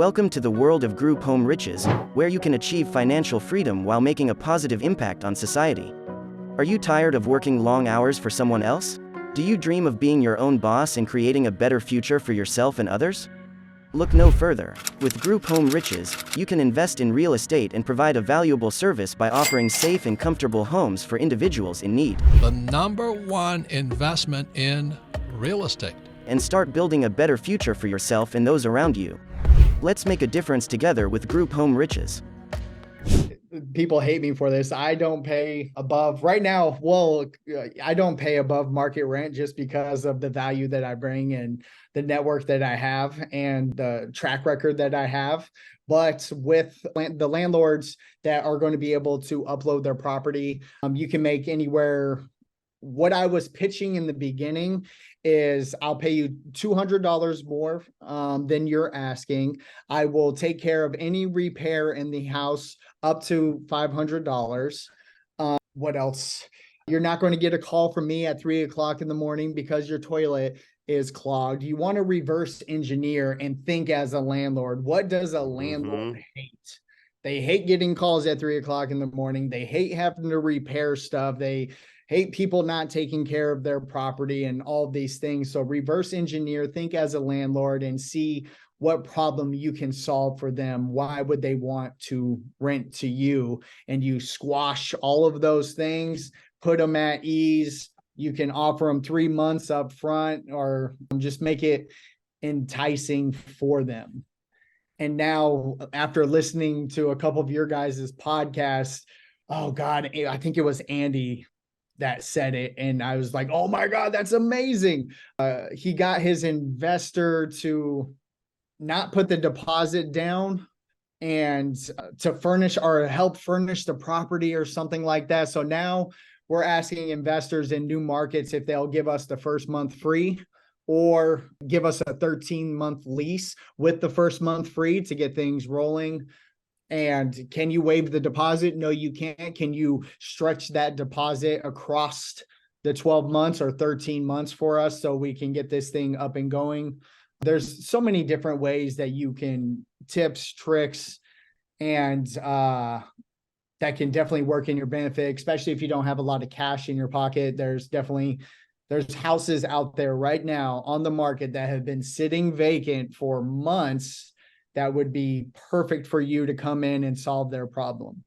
Welcome to the world of group home riches, where you can achieve financial freedom while making a positive impact on society. Are you tired of working long hours for someone else? Do you dream of being your own boss and creating a better future for yourself and others? Look no further. With Group Home Riches, you can invest in real estate and provide a valuable service by offering safe and comfortable homes for individuals in need. The number one investment in real estate. And start building a better future for yourself and those around you. Let's make a difference together with Group Home Riches. People hate me for this. I don't pay above right now. Well, I don't pay above market rent just because of the value that I bring and the network that I have and the track record that I have. But with the landlords that are going to be able to upload their property, you can make anywhere. What I was pitching in the beginning is I'll pay you $200 more than you're asking. I will take care of any repair in the house up to $500. What else? You're not going to get a call from me at 3 o'clock in the morning because your toilet is clogged. You want to reverse engineer and think as a landlord. What does a landlord hate? They hate getting calls at 3 o'clock in the morning. They hate having to repair stuff. They hate people not taking care of their property and all these things. So reverse engineer, think as a landlord and see what problem you can solve for them. Why would they want to rent to you? And you squash all of those things, put them at ease. You can offer them 3 months up front or just make it enticing for them. And now after listening to a couple of your guys' podcasts, oh God, I think it was Andy that said it. And I was like, oh my God, that's amazing. He got his investor to not put the deposit down and to furnish or help furnish the property or something like that. So now we're asking investors in new markets if they'll give us the first month free or give us a 13-month lease with the first month free to get things rolling. And can you waive the deposit? No, you can't. Can you stretch that deposit across the 12 months or 13 months for us so we can get this thing up and going? There's so many different ways that you can tips, tricks, and that can definitely work in your benefit, especially if you don't have a lot of cash in your pocket. There's houses out there right now on the market that have been sitting vacant for months that would be perfect for you to come in and solve their problem.